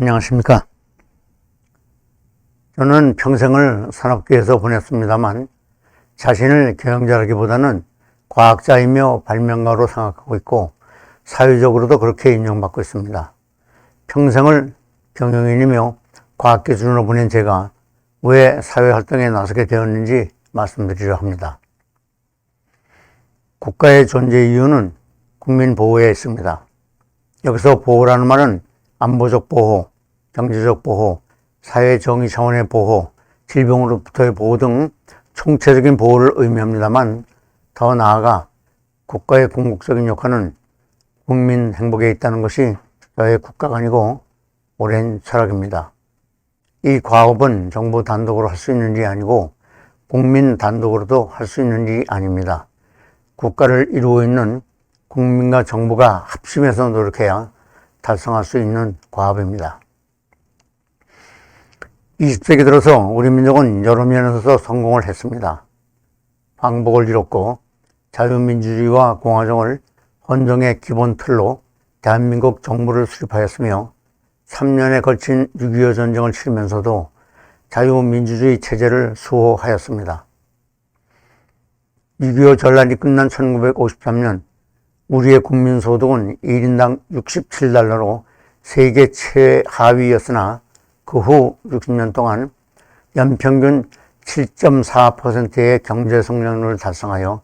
안녕하십니까. 저는 평생을 산업계에서 보냈습니다만 자신을 경영자라기보다는 과학자이며 발명가로 생각하고 있고 사회적으로도 그렇게 인정받고 있습니다. 평생을 경영인이며 과학기준으로 보낸 제가 왜 사회활동에 나서게 되었는지 말씀드리려 합니다. 국가의 존재 이유는 국민 보호에 있습니다. 여기서 보호라는 말은 안보적 보호, 경제적 보호, 사회 정의 차원의 보호, 질병으로부터의 보호 등 총체적인 보호를 의미합니다만 더 나아가 국가의 궁극적인 역할은 국민 행복에 있다는 것이 저의 국가관이고 오랜 철학입니다. 이 과업은 정부 단독으로 할 수 있는 일이 아니고 국민 단독으로도 할 수 있는 일이 아닙니다. 국가를 이루고 있는 국민과 정부가 합심해서 노력해야 달성할 수 있는 과업입니다. 20세기 들어서 우리 민족은 여러 면에서 성공을 했습니다. 황복을 이뤘고 자유민주주의와 공화정을 헌정의 기본 틀로 대한민국 정부를 수립하였으며 3년에 걸친 6.25 전쟁을 치르면서도 자유민주주의 체제를 수호하였습니다. 6.25 전란이 끝난 1953년 우리의 국민소득은 1인당 67달러로 세계 최하위였으나 그 후 60년 동안 연평균 7.4%의 경제성장률을 달성하여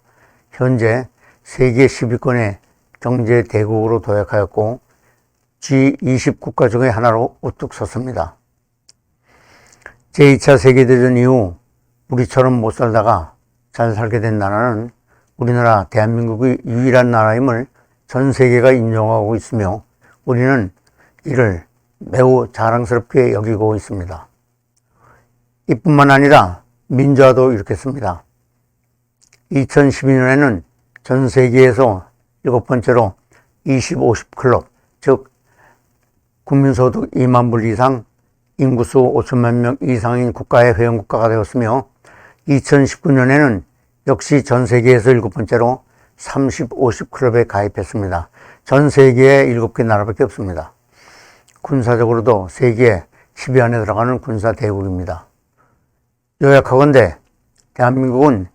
현재 세계 10위권의 경제대국으로 도약하였고 G20 국가 중의 하나로 우뚝 섰습니다. 제2차 세계대전 이후 우리처럼 못 살다가 잘 살게 된 나라는 우리나라 대한민국의 유일한 나라임을 전 세계가 인정하고 있으며 우리는 이를 매우 자랑스럽게 여기고 있습니다. 이뿐만 아니라 민주화도 일으켰습니다. 2012년에는 전 세계에서 7번째로 20-50 클럽, 즉 국민소득 2만 불 이상, 인구수 5천만 명 이상인 국가의 회원국가가 되었으며 2019년에는 역시 전 세계에서 7번째로 30-50 클럽에 가입했습니다. 전 세계에 7개 나라밖에 없습니다. 군사적으로도 세계 10위 안에 들어가는 군사대국입니다. 요약하건대 대한민국은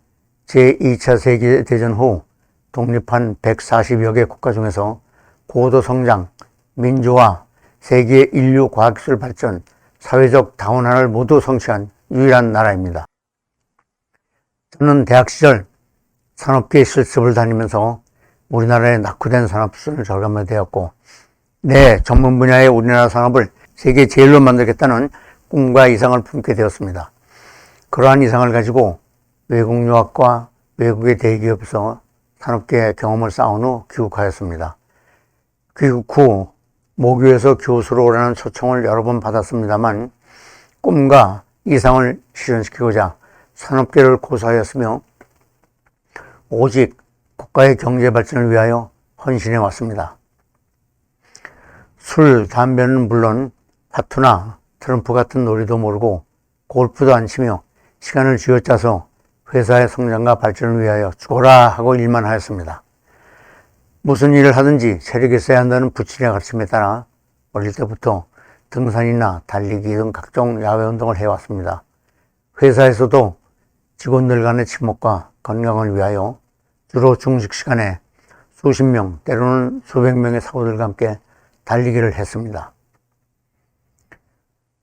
제2차 세계대전 후 독립한 140여 개 국가 중에서 고도성장, 민주화, 세계 인류 과학기술 발전, 사회적 다원화를 모두 성취한 유일한 나라입니다. 저는 대학 시절 산업계 실습을 다니면서 우리나라의 낙후된 산업 수준을 절감하게 되었고 내 전문 분야의 우리나라 산업을 세계 제일로 만들겠다는 꿈과 이상을 품게 되었습니다. 그러한 이상을 가지고 외국 유학과 외국의 대기업에서 산업계 경험을 쌓은 후 귀국하였습니다. 귀국 후 모교에서 교수로 오라는 초청을 여러 번 받았습니다만 꿈과 이상을 실현시키고자 산업계를 고수하였으며 오직 국가의 경제 발전을 위하여 헌신해 왔습니다. 술, 담배는 물론 화투나 트럼프 같은 놀이도 모르고 골프도 안 치며 시간을 쥐어짜서 회사의 성장과 발전을 위하여 죽어라 하고 일만 하였습니다. 무슨 일을 하든지 체력이 있어야 한다는 부친의 가르침에 따라 어릴 때부터 등산이나 달리기 등 각종 야외운동을 해왔습니다. 회사에서도 직원들 간의 친목과 건강을 위하여 주로 중식 시간에 수십 명, 때로는 수백 명의 사고들과 함께 달리기를 했습니다.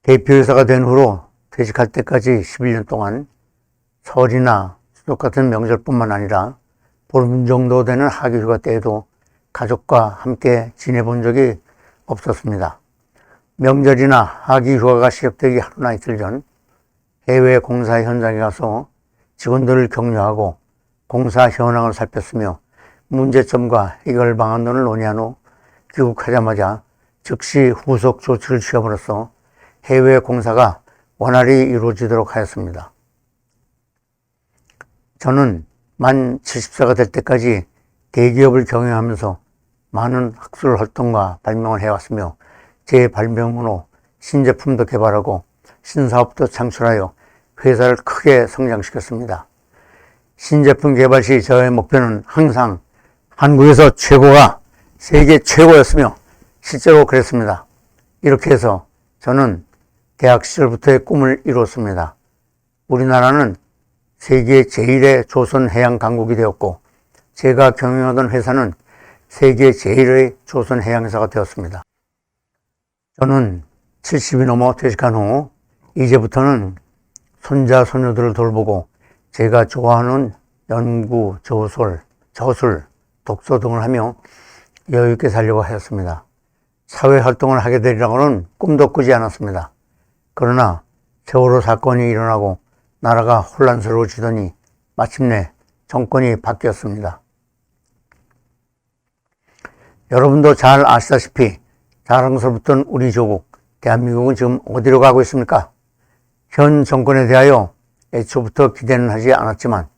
대표이사가 된 후로 퇴직할 때까지 11년 동안 설이나 추석 같은 명절뿐만 아니라 보름 정도 되는 하기휴가 때에도 가족과 함께 지내본 적이 없었습니다. 명절이나 하기휴가가 시작되기 하루나 이틀 전 해외 공사 현장에 가서 직원들을 격려하고 공사 현황을 살폈으며 문제점과 해결 방안 등을 논의한 후 귀국하자마자 즉시 후속 조치를 취함으로써 해외 공사가 원활히 이루어지도록 하였습니다. 저는 만 70세가 될 때까지 대기업을 경영하면서 많은 학술 활동과 발명을 해왔으며 제 발명으로 신제품도 개발하고 신사업도 창출하여 회사를 크게 성장시켰습니다. 신제품 개발 시 저의 목표는 항상 한국에서 최고가 세계 최고였으며 실제로 그랬습니다. 이렇게 해서 저는 대학 시절부터의 꿈을 이뤘습니다. 우리나라는 세계 제1의 조선 해양 강국이 되었고 제가 경영하던 회사는 세계 제1의 조선 해양회사가 되었습니다. 저는 70이 넘어 퇴직한 후 이제부터는 손자 손녀들을 돌보고 제가 좋아하는 연구, 저술, 독서 등을 하며 여유있게 살려고 하였습니다. 사회활동을 하게 되리라고는 꿈도 꾸지 않았습니다. 그러나 세월호 사건이 일어나고 나라가 혼란스러워지더니 마침내 정권이 바뀌었습니다. 여러분도 잘 아시다시피 자랑스럽던 우리 조국 대한민국은 지금 어디로 가고 있습니까? 현 정권에 대하여 애초부터 기대는 하지 않았지만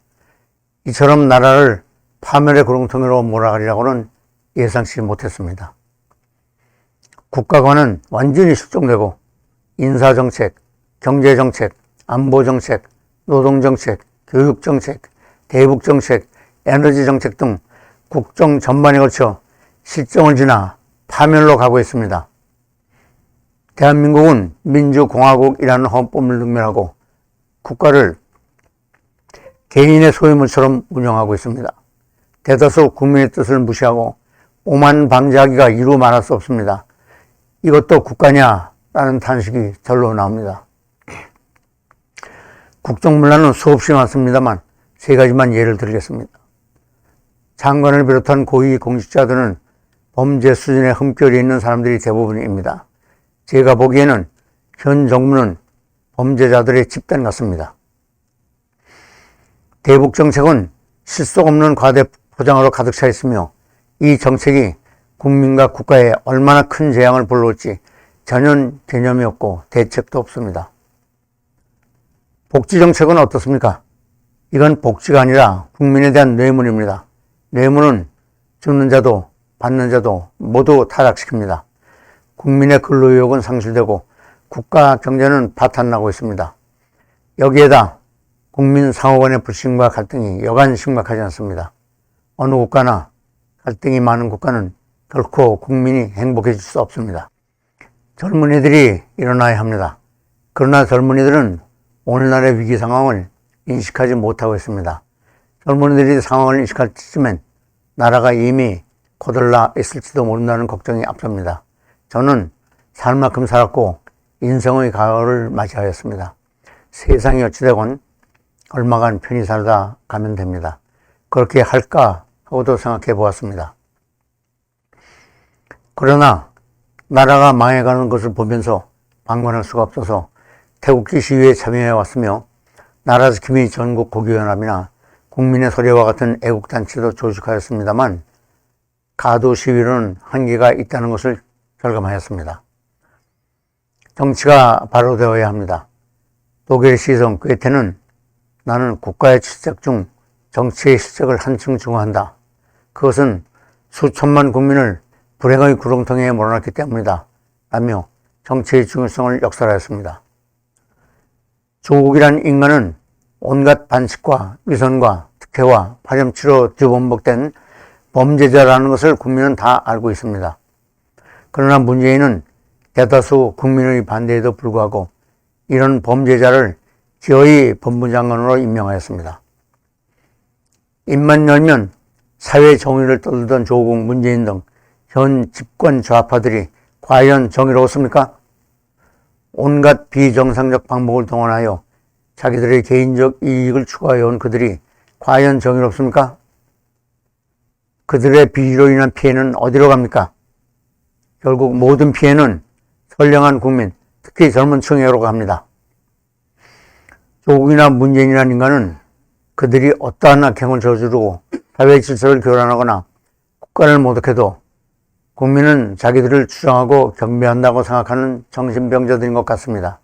이처럼 나라를 파멸의 구렁텅이로 몰아가리라고는 예상치 못했습니다. 국가관은 완전히 실종되고 인사정책, 경제정책, 안보정책, 노동정책, 교육정책, 대북정책, 에너지정책 등 국정 전반에 걸쳐 실정을 지나 파멸로 가고 있습니다. 대한민국은 민주공화국이라는 헌법을 능멸하고 국가를 개인의 소유물처럼 운영하고 있습니다. 대다수 국민의 뜻을 무시하고 오만 방자하기가 이루 말할 수 없습니다. 이것도 국가냐라는 탄식이 절로 나옵니다. 국정문란은 수없이 많습니다만 세 가지만 예를 들겠습니다. 장관을 비롯한 고위 공직자들은 범죄 수준의 흠결이 있는 사람들이 대부분입니다. 제가 보기에는 현 정부는 범죄자들의 집단 같습니다. 대북정책은 실속 없는 과대 포장으로 가득 차 있으며 이 정책이 국민과 국가에 얼마나 큰 재앙을 불러올지 전혀 개념이 없고 대책도 없습니다. 복지정책은 어떻습니까? 이건 복지가 아니라 국민에 대한 뇌물입니다. 뇌물은 주는 자도 받는 자도 모두 타락시킵니다. 국민의 근로의욕은 상실되고 국가 경제는 파탄나고 있습니다. 여기에다 국민 상호 간의 불신과 갈등이 여간 심각하지 않습니다. 어느 국가나 갈등이 많은 국가는 결코 국민이 행복해질 수 없습니다. 젊은이들이 일어나야 합니다. 그러나 젊은이들은 오늘날의 위기 상황을 인식하지 못하고 있습니다. 젊은이들이 상황을 인식할 때쯤엔 나라가 이미 거덜나 있을지도 모른다는 걱정이 앞섭니다. 저는 살 만큼 살았고 인생의 가을을 맞이하였습니다. 세상이 어찌되건 얼마간 편히 살다 가면 됩니다. 그렇게 할까 하고도 생각해 보았습니다. 그러나 나라가 망해가는 것을 보면서 방관할 수가 없어서 태극기 시위에 참여해 왔으며 나라 지킴이 전국 고교연합이나 국민의 소리와 같은 애국단체도 조직하였습니다만 가두 시위로는 한계가 있다는 것을 절감하였습니다. 정치가 바로 되어야 합니다. 독일 시성 괴테는 나는 국가의 실책 중 정치의 실책을 한층 중화한다. 그것은 수천만 국민을 불행의 구렁텅이에 몰아넣기 때문이다. 라며 정치의 중요성을 역설하였습니다. 조국이란 인간은 온갖 반칙과 위선과 특혜와 파렴치로 뒤범벅된 범죄자라는 것을 국민은 다 알고 있습니다. 그러나 문재인은 대다수 국민의 반대에도 불구하고 이런 범죄자를 기어이 법무장관으로 임명하였습니다. 입만 열면 사회 정의를 떠들던 조국, 문재인 등 현 집권 좌파들이 과연 정의로웠습니까? 온갖 비정상적 방법을 동원하여 자기들의 개인적 이익을 추구해온 그들이 과연 정의롭습니까? 그들의 비리로 인한 피해는 어디로 갑니까? 결국 모든 피해는 선량한 국민, 특히 젊은 층으로 갑니다. 조국이나 문재인이라는 인간은 그들이 어떠한 악행을 저지르고 사회 질서를 교란하거나 국가를 모독해도 국민은 자기들을 추앙하고 경배한다고 생각하는 정신병자들인 것 같습니다.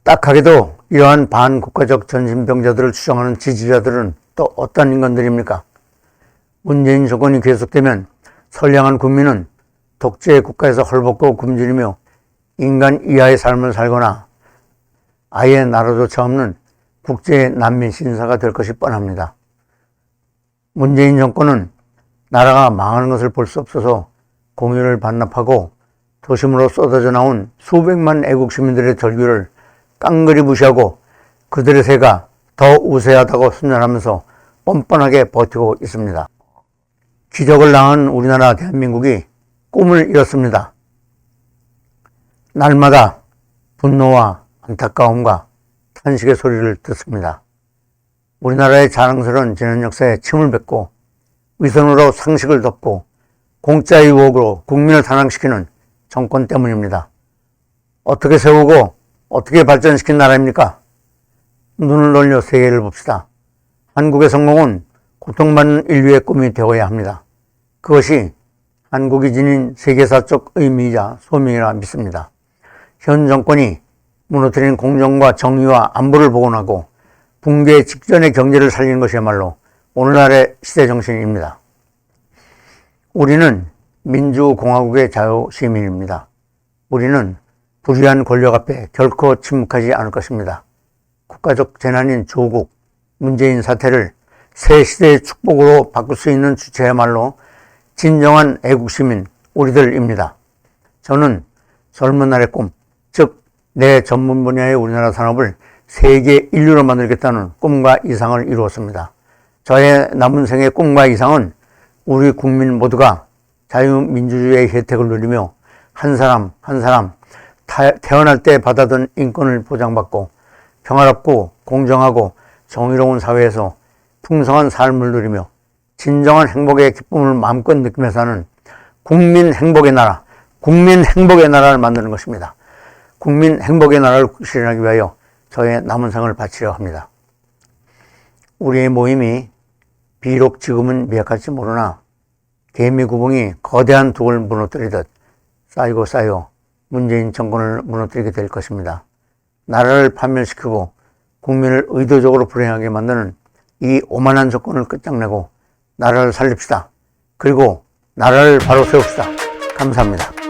딱하게도 이러한 반국가적 정신병자들을 추앙하는 지지자들은 또 어떤 인간들입니까? 문재인 정권이 계속되면 선량한 국민은 독재 국가에서 헐벗고 굶주리며 인간 이하의 삶을 살거나 아예 나라조차 없는 국제 난민 신사가 될 것이 뻔합니다. 문재인 정권은 나라가 망하는 것을 볼 수 없어서 공유를 반납하고 도심으로 쏟아져 나온 수백만 애국 시민들의 절규를 깡그리 무시하고 그들의 새가 더 우세하다고 순전하면서 뻔뻔하게 버티고 있습니다. 기적을 낳은 우리나라 대한민국이 꿈을 잃었습니다. 날마다 분노와 안타까움과 탄식의 소리를 듣습니다. 우리나라의 자랑스러운 지난 역사에 침을 뱉고 위선으로 상식을 덮고 공짜 유혹으로 국민을 단항시키는 정권 때문입니다. 어떻게 세우고 어떻게 발전시킨 나라입니까? 눈을 돌려 세계를 봅시다. 한국의 성공은 고통받는 인류의 꿈이 되어야 합니다. 그것이 한국이 지닌 세계사적 의미이자 소명이라 믿습니다. 현 정권이 무너뜨린 공정과 정의와 안보를 복원하고 붕괴 직전의 경제를 살리는 것이야말로 오늘날의 시대정신입니다. 우리는 민주공화국의 자유시민입니다. 우리는 불의한 권력 앞에 결코 침묵하지 않을 것입니다. 국가적 재난인 조국, 문재인 사태를 새 시대의 축복으로 바꿀 수 있는 주체야말로 진정한 애국시민 우리들입니다. 저는 젊은 날의 꿈, 즉 내 전문 분야의 우리나라 산업을 세계 인류로 만들겠다는 꿈과 이상을 이루었습니다. 저의 남은 생의 꿈과 이상은 우리 국민 모두가 자유민주주의의 혜택을 누리며 한 사람 한 사람 태어날 때 받아든 인권을 보장받고 평화롭고 공정하고 정의로운 사회에서 풍성한 삶을 누리며 진정한 행복의 기쁨을 마음껏 느끼며 사는 국민 행복의 나라를 만드는 것입니다. 국민 행복의 나라를 실현하기 위하여 저의 남은 생을 바치려 합니다. 우리의 모임이 비록 지금은 미약할지 모르나 개미구멍이 거대한 둑을 무너뜨리듯 쌓이고 쌓여 문재인 정권을 무너뜨리게 될 것입니다. 나라를 파멸시키고 국민을 의도적으로 불행하게 만드는 이 오만한 정권을 끝장내고 나라를 살립시다. 그리고 나라를 바로 세웁시다. 감사합니다.